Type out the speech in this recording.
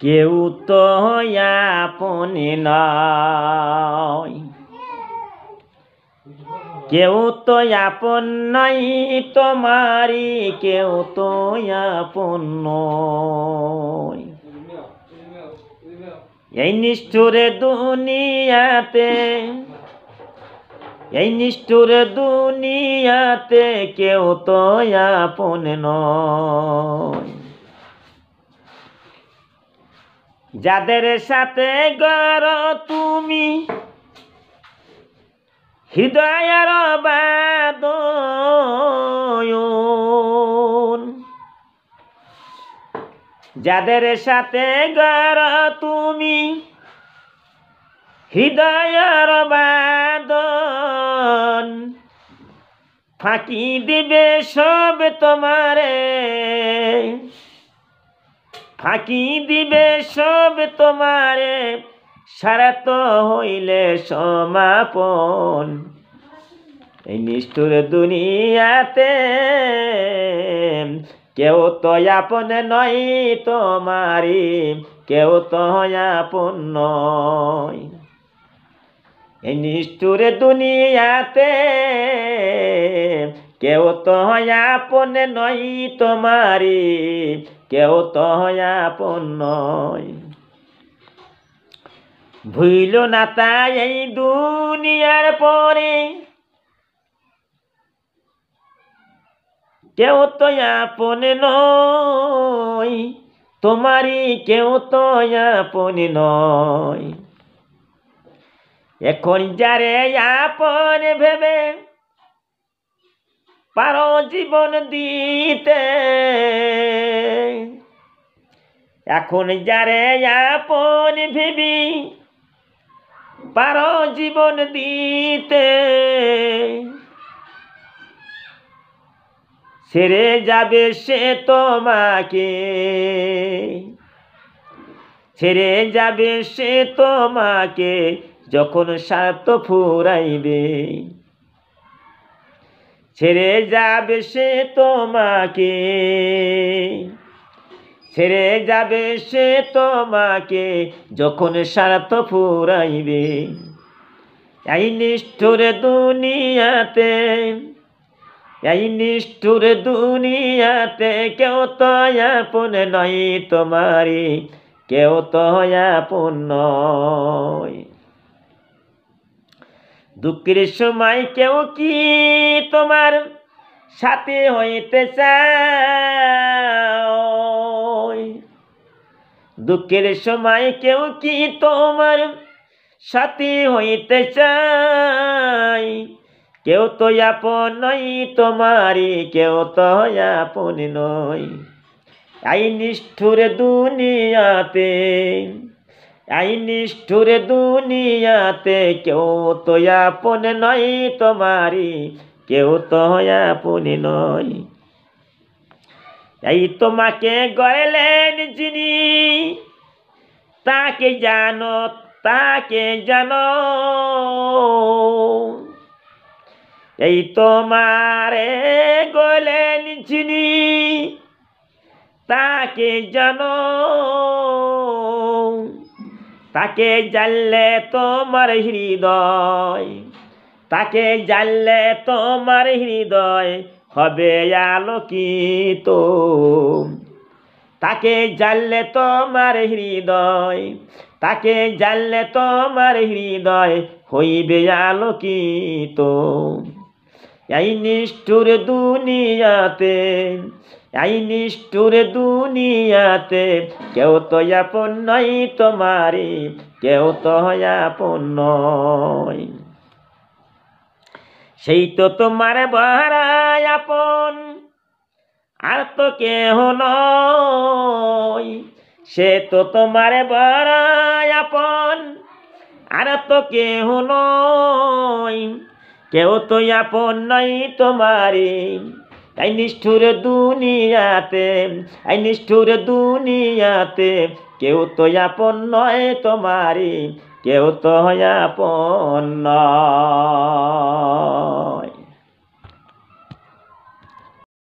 কেউ তো আপন নয়, কেউ তো আপন নাই তোমারি, কেউ তো আপন নয়। এই নিষ্ঠুরে দুনিয়াতে, এই নিষ্ঠুরে দুনিয়াতে কেউ তো আপন নয়। যাদের সাথে গড় তুমি হৃদয়ের বাঁধন, যাদের সাথে গড় তুমি হৃদয়ের বাঁধন, ফাঁকি দিবে সব তোমারে, ফাঁকি দিবে সব তোমারে, সারাত হইলে সমাপন। এই নিষ্ঠুর দুনিয়াতে কেউ তো আপন নয় তোমারি, কেউ তো আপন নয়। এই নিষ্ঠুর দুনিয়াতে কেউ তো আপন নয় তোমারি, কেউ তো আপন নয়। ভুইল না তাই এই দুনিয়ার পরে, কেউ তো আপন নয় তোমারি, কেউ তো আপন নয়। এখন যারে আপন ভেবে পারো জীবন দিতে, এখন যারে আপন ভেবি পারো জীবন দিতে, ছেড়ে যাবে সে তোমাকে, ছেড়ে যাবে সে তোমাকে যখন স্বার্থ ফুরাইবে, ছেড়ে যাবে সে তোমাকে, ছেড়ে যাবে সে তোমাকে যখন স্বার্থ ফুরাইবে। এই নিষ্ঠুর দুনিয়াতে, এই নিষ্ঠুর দুনিয়াতে কেউ তো আপন নয় তোমারি, কেউ তো আপন নয়। দুঃখের সময় কেউ কি তোমার সাথে হইতে চায়, দুঃখের সময় কেউ কি তোমার সাথে হইতে চায়, কেউ তো আপন নয় তোমারি, কেউ তো আপন নয়। এই নিষ্ঠুর দুনিয়াতে, এই নিষ্ঠুর দুনিয়াতে কেউ তো আপন নয় তোমারি, কেউ তো আপন নয়। এই তোমাকে গড়লেন যিনি, তাকে জানো, তাকে জানো। এই তোমারে গড়লেন যিনি, তাকে জানো। তাকে জানলে তোমার হৃদয়, তাকে জানলে তোমার হৃদয় হবে আলোকিত। তাকে জানলে তোমার হৃদয়, তাকে জানলে তোমার হৃদয় হইবে আলোকিত। এই নিষ্ঠুর দুনিয়াতে, এই নিষ্ঠুর দুনিয়াতে কেউ তো আপন নয় তোমারি, কেউ তো আপন নয়। সেই তো তোমার বড়াই আপন, আর তো কেহ নয়। সে তো তোমার বড়াই আপন, আর তো কেহ নয়। কেউ তো আপন নয় তোমারি, এই নিষ্ঠুর দুনিয়াতে, এই নিষ্ঠুর দুনিয়াতে কেউ তো আপন নয় তোমারি, কেউ তো আপন নয়।